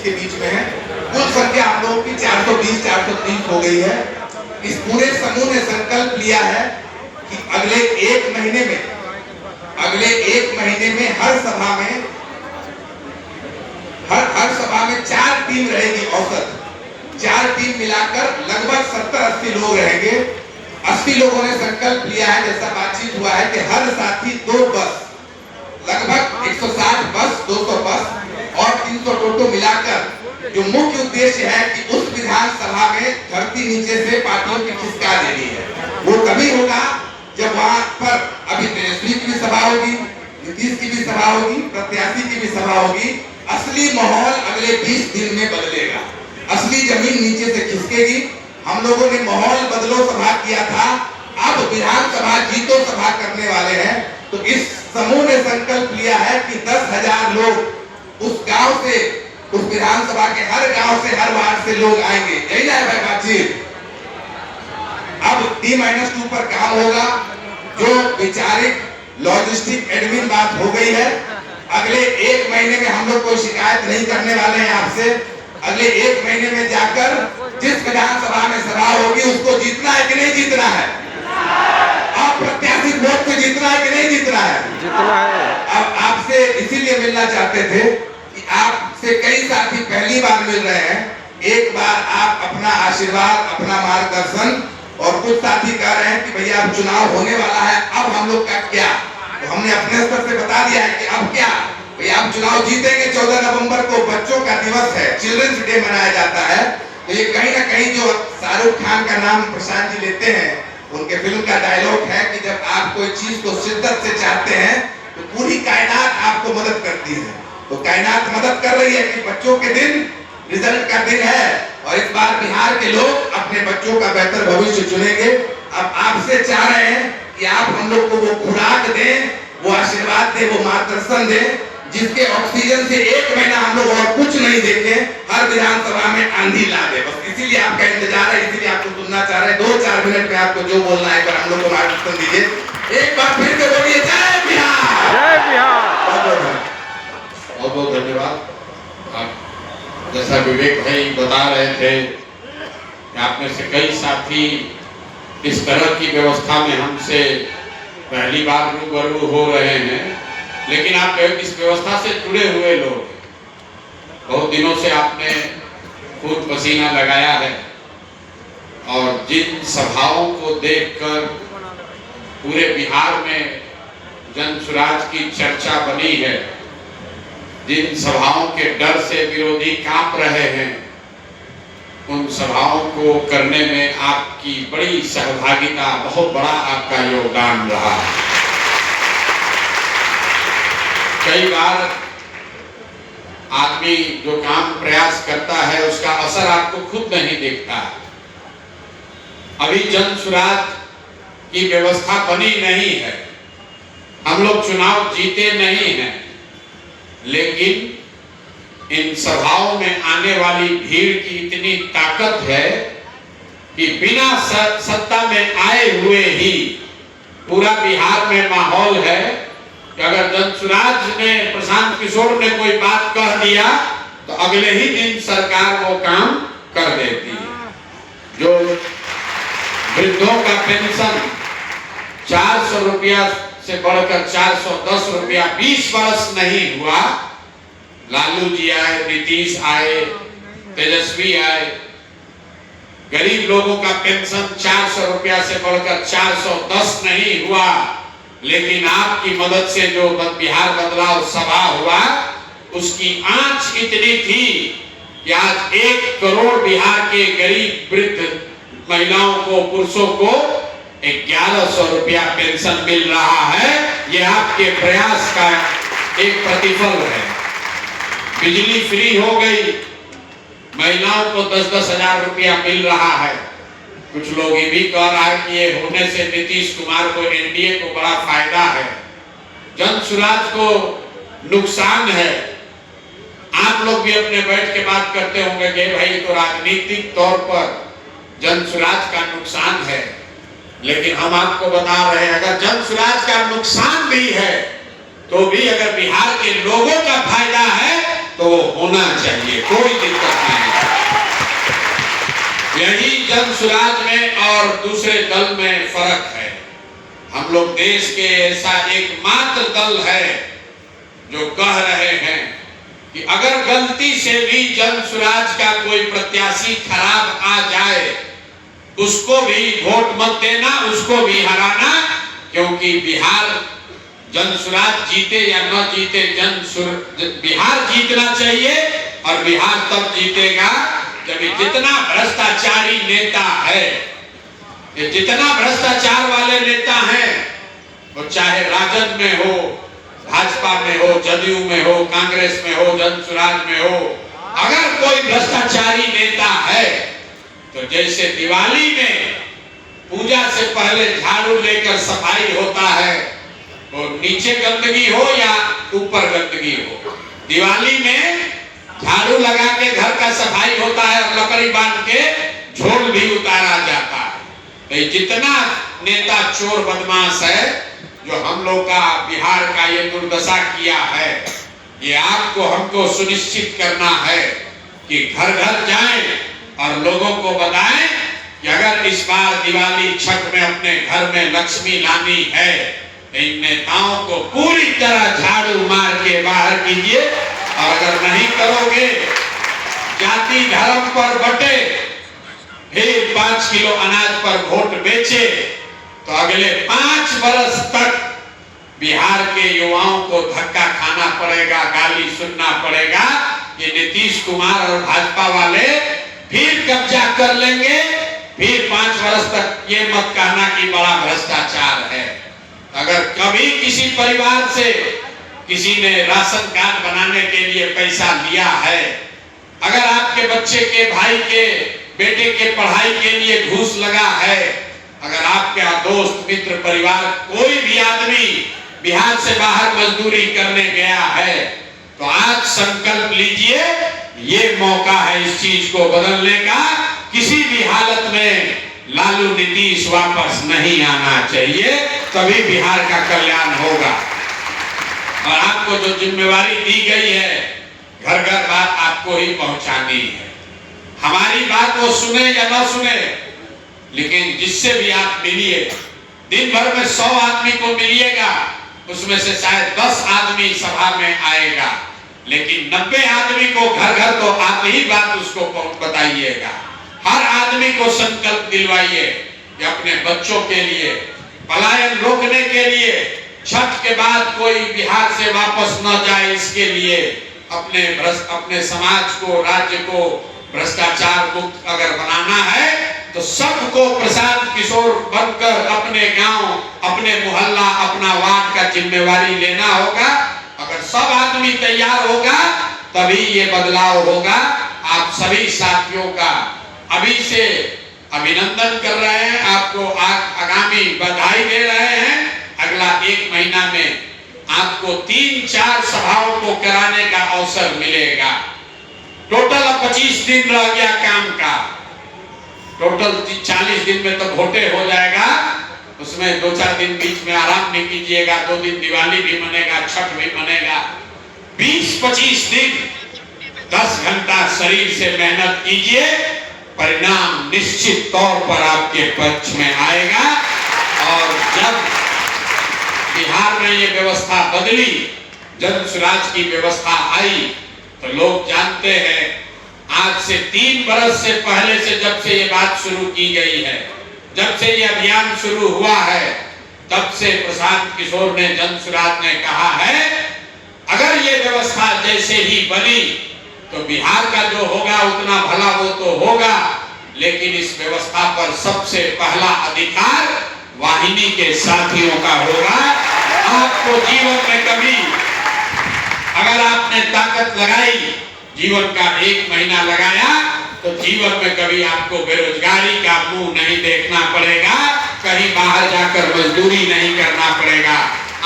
के बीच में है। कुल संख्या हम लोगों की 420-430 हो गई है। इस पूरे समूह ने संकल्प लिया है कि अगले एक महीने में हर सभा में 4 टीम रहेगी। औसत 4 टीम मिलाकर लगभग 70-80 लोग रहेंगे। 80 लोगों ने संकल्प लिया है, जैसा बातचीत हुआ है, कि हर साथी 2 बस, लगभग 160 बस, 200 बस और 300 टोटो मिलाकर, जो मुख्य उद्देश्य है कि उस विधानसभा में धरती नीचे से पार्टियों की खिसका देनी है। वो तभी होगा जब वहां पर अभी तेजस्वी की भी सभा होगी, नीतीश की भी सभा होगी, प्रत्याशी की भी सभा होगी। असली माहौल अगले 20 दिन में बदलेगा, असली जमीन नीचे से खिसकेगी। हम लोगों ने माहौल बदलो सभा किया था, अब विधानसभा जीतो सभा करने वाले हैं। तो इस समूह ने संकल्प लिया है कि 10,000 लोग उस गांव से, उस विधानसभा के हर गांव से, हर वार्ड से लोग आएंगे। यही ना है भाई बातचीत। अब T-2 पर काम होगा, जो वैचारिक लॉजिस्टिक एडमिन बात हो गई है। अगले 1 महीने में हम लोग कोई शिकायत नहीं करने वाले हैं आपसे। अगले 1 महीने में जाकर जिस विधानसभा में सभा होगी उसको जीतना है कि नहीं जीतना है? अप्रत्याशित वोट से जीतना है कि नहीं जीतना है? जीतना है। अब आपसे इसीलिए मिलना चाहते थे कि आपसे कई साथी पहली बार मिल रहे हैं। एक बार आप अपना आशीर्वाद, अपना मार्गदर्शन, और कुछ साथी कह रहे हैं कि भैया अब चुनाव होने वाला है, अब हम लोग का क्या? तो हमने अपने स्तर से बता दिया है कि अब क्या भैया, आप चुनाव जीतेंगे। 14 नवंबर को बच्चों का दिवस है, चिल्ड्रंस डे मनाया जाता है। तो ये कहीं ना कहीं जो शाहरुख खान का नाम प्रशांत जी लेते हैं, उनके फिल्म का डायलॉग है कि जब आप कोई चीज को शिद्दत से चाहते हैं तो पूरी कायनात आपको मदद करती है। तो कायनात मदद कर रही है कि बच्चों के दिन रिजल्ट का दिन है, और इस बार बिहार के लोग अपने बच्चों का बेहतर भविष्य चुनेंगे। अब आपसे चाह रहे हैं कि आप हम लोग को वो खुराक दें, वो आशीर्वाद दें, वो मार्गदर्शन दें, जिसके ऑक्सीजन से 1 महीना हम लोग और कुछ नहीं देखें, हर विधानसभा में आंधी ला दे। बस इसीलिए आपका इंतजार है, इसीलिए आपको सुनना चाह रहे हैं। 2-4 मिनट में आपको जो बोलना है हम लोग को मार्गदर्शन दीजिए। एक बार फिर से बोलिए जय बिहार। जय बिहार। बहुत बहुत धन्यवाद। आप जैसा विवेक भाई बता रहे थे कि आप में से कई साथी इस तरह की व्यवस्था में हमसे पहली बार रूबरू हो रहे हैं, लेकिन आप इस व्यवस्था से जुड़े हुए लोग, बहुत दिनों से आपने खून पसीना लगाया है, और जिन सभाओं को देखकर पूरे बिहार में जन सुराज की चर्चा बनी है, जिन सभाओं के डर से विरोधी कांप रहे हैं, उन सभाओं को करने में आपकी बड़ी सहभागिता, बहुत बड़ा आपका योगदान रहा। कई बार आदमी जो काम प्रयास करता है उसका असर आपको खुद नहीं दिखता। अभी जन सुराज की व्यवस्था बनी नहीं है, हम लोग चुनाव जीते नहीं हैं, लेकिन इन सभाओं में आने वाली भीड़ की इतनी ताकत है कि बिना सत्ता में आए हुए ही पूरा बिहार में माहौल है कि अगर जनसुराज ने, प्रशांत किशोर ने कोई बात कह दिया तो अगले ही दिन सरकार वो काम कर देती है। जो वृद्धों का पेंशन 400 रुपया से बढ़कर 410 रुपया 20 वर्ष नहीं हुआ, लालू जी आए, नीतीश आए, तेजस्वी आए, गरीब लोगों का पेंशन 400 रुपया से बढ़कर 410 नहीं हुआ, लेकिन आपकी मदद से जो बिहार बदलाव सभा हुआ उसकी आंच इतनी थी कि आज 1 करोड़ बिहार के गरीब वृद्ध महिलाओं को, पुरुषों को 1100 रुपया पेंशन मिल रहा है। ये आपके प्रयास का एक प्रतिफल है। बिजली फ्री हो गई, महिलाओं को 10-10 हजार रुपया मिल रहा है। कुछ लोग ये भी कह रहा है कि ये होने से नीतीश कुमार को, एनडीए को बड़ा फायदा है, जन सुराज को नुकसान है। आप लोग भी अपने बैठ के बात करते होंगे कि भाई तो राजनीतिक तौर पर जन सुराज का नुकसान है, लेकिन हम आपको बता रहे हैं अगर जन सुराज का नुकसान भी है तो भी अगर बिहार के लोगों का फायदा है तो वो होना चाहिए, कोई दिक्कत नहीं है। यही जन सुराज में और दूसरे दल में फर्क है। हम लोग देश के ऐसा एकमात्र दल है जो कह रहे हैं कि अगर गलती से भी जन सुराज का कोई प्रत्याशी खराब आ जाए, उसको भी वोट मत देना, उसको भी हराना, क्योंकि बिहार जन सुराज जीते या न जीते, बिहार जीतना चाहिए। और बिहार तब जीतेगा जब जितना भ्रष्टाचारी नेता है, ये जितना भ्रष्टाचार वाले नेता हैं, वो चाहे राजद में हो, भाजपा में हो, जदयू में हो, कांग्रेस में हो, जन सुराज में हो, अगर कोई भ्रष्टाचारी नेता है तो जैसे दिवाली में पूजा से पहले झाड़ू लेकर सफाई होता है, वो नीचे गंदगी हो या ऊपर गंदगी हो, दिवाली में झाड़ू लगा के घर का सफाई होता है और लकड़ी बांध के झोल भी उतारा जाता है। तो जितना नेता चोर बदमाश है जो हम लोग का बिहार का ये दुर्दशा किया है, ये आपको हमको सुनिश्चित करना है कि घर घर जाएं और लोगों को बताएं कि अगर इस बार दिवाली छठ में अपने घर में लक्ष्मी लानी है, इन नेताओं को पूरी तरह झाड़ू मार के बाहर कीजिए। और अगर नहीं करोगे, जाति धर्म पर बटे, फिर 5 किलो अनाज पर वोट बेचे, तो अगले 5 वर्ष तक बिहार के युवाओं को धक्का खाना पड़ेगा, गाली सुनना पड़ेगा। ये नीतीश कुमार और भाजपा वाले फिर कब्जा कर लेंगे। फिर 5 वर्ष तक ये मत कहना कि बड़ा भ्रष्टाचार है। अगर कभी किसी परिवार से किसी ने राशन कार्ड बनाने के लिए पैसा लिया है, अगर आपके बच्चे के, भाई के, बेटे के पढ़ाई के लिए घूस लगा है, अगर आपका दोस्त मित्र परिवार कोई भी आदमी बिहार से बाहर मजदूरी करने गया है, तो आज संकल्प लीजिए, ये मौका है इस चीज को बदलने का। किसी भी हालत में लालू नीतीश वापस नहीं आना चाहिए, तभी बिहार का कल्याण होगा। और आपको जो जिम्मेवारी दी गई है, घर घर बात आपको ही पहुंचानी है। हमारी बात वो सुने या ना सुने, लेकिन जिससे भी आप मिलिए, दिन भर में 100 आदमी को मिलिएगा, उसमें से शायद 10 आदमी सभा में आएगा, लेकिन 90 आदमी को घर घर तो आप ही बात उसको बताइएगा। हर आदमी को संकल्प दिलवाइए कि अपने बच्चों के लिए, पलायन रोकने के लिए, छठ के बाद कोई बिहार से वापस न जाए, इसके लिए अपने समाज को, राज्य को भ्रष्टाचार मुक्त अगर बनाना है, तो सबको प्रशांत किशोर बनकर अपने गांव, अपने मोहल्ला, अपना वार्ड का जिम्मेवारी लेना होगा। अगर सब आदमी तैयार होगा, तभी ये बदलाव होगा। आप सभी साथियों का अभी से अभिनंदन कर रहे हैं, आपको आगामी बधाई दे रहे हैं। अगला 1 महीना में आपको 3-4 सभाओं को कराने का अवसर मिलेगा। टोटल अब 25 दिन रह गया काम का, टोटल 40 दिन में तो वोटे हो जाएगा। उसमें 2-4 दिन बीच में आराम भी कीजिएगा, 2 दिन दिवाली भी मनेगा, छठ भी मनेगा। 20-25 दिन 10 घंटा शरीर से मेहनत कीजिए, परिणाम निश्चित तौर पर आपके पक्ष में आएगा। और जब बिहार में ये व्यवस्था बदली, जन सुराज की व्यवस्था आई, तो लोग जानते हैं, आज से 3 बरस से पहले से जब से ये बात शुरू की गई है, जब से ये अभियान शुरू हुआ है, तब से प्रशांत किशोर ने, जन सुराज ने कहा है, अगर ये व्यवस्था जैसे ही बनी तो बिहार का जो होगा उतना भला वो तो होगा, लेकिन इस व्यवस्था पर सबसे पहला अधिकार वाहिनी के साथियों का होगा। आपको जीवन में कभी, अगर आपने ताकत लगाई, जीवन का 1 महीना लगाया, तो जीवन में कभी आपको बेरोजगारी का मुंह नहीं देखना पड़ेगा, कहीं बाहर जाकर मजदूरी नहीं करना पड़ेगा,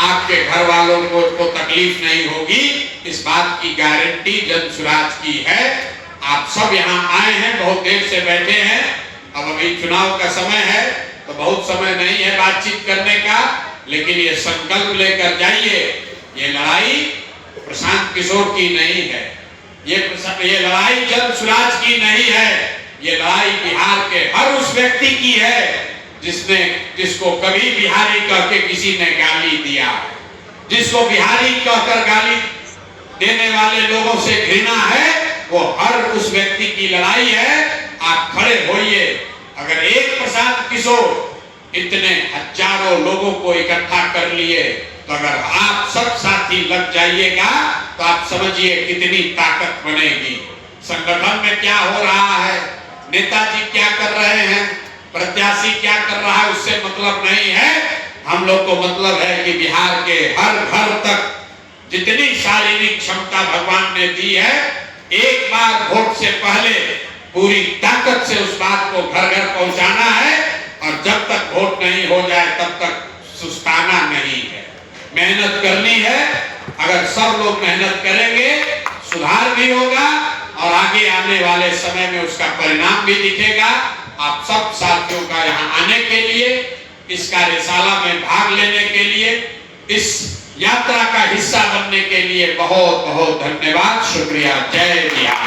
आपके घर वालों को तकलीफ नहीं होगी। इस बात की गारंटी जन सुराज की है। आप सब यहाँ आए हैं, बहुत देर से बैठे हैं, अब अभी चुनाव का समय है, तो बहुत समय नहीं है बातचीत करने का, लेकिन ये संकल्प लेकर जाइए, ये लड़ाई प्रशांत किशोर की नहीं है, ये लड़ाई जन स्वराज की नहीं है, ये लड़ाई बिहार के हर उस व्यक्ति की है जिसको कभी बिहारी कह के किसी ने गाली दिया, जिसको बिहारी कहकर गाली देने वाले लोगों से घृणा है, वो हर उस व्यक्ति की लड़ाई है। आप खड़े होइए। अगर एक प्रशांत किशोर इतने हजारों लोगों को इकट्ठा कर लिए, तो अगर आप सब साथी लग जाइएगा तो आप समझिए कितनी ताकत बनेगी। संगठन में क्या हो रहा है, नेताजी क्या कर रहे हैं, प्रत्याशी क्या कर रहा है, उससे मतलब नहीं है। हम लोग को मतलब है कि बिहार के हर घर तक जितनी शारीरिक क्षमता भगवान ने दी है, एक बार वोट से पहले पूरी ताकत से उस बात को घर घर पहुंचाना है, और जब तक वोट नहीं हो जाए तब तक सुस्ताना नहीं है, मेहनत करनी है। अगर सब लोग मेहनत करेंगे, सुधार भी होगा और आगे आने वाले समय में उसका परिणाम भी दिखेगा। आप सब साथियों का यहाँ आने के लिए, इस कार्यशाला में भाग लेने के लिए, इस यात्रा का हिस्सा बनने के लिए बहुत बहुत धन्यवाद, शुक्रिया। जय बिहार,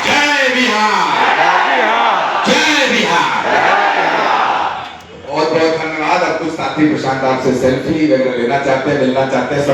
जय बिहार, जय बिहार। बहुत बहुत धन्यवाद। अब कुछ साथी प्रशांत आपसे सेल्फी वगैरह लेना चाहते हैं, मिलना चाहते हैं।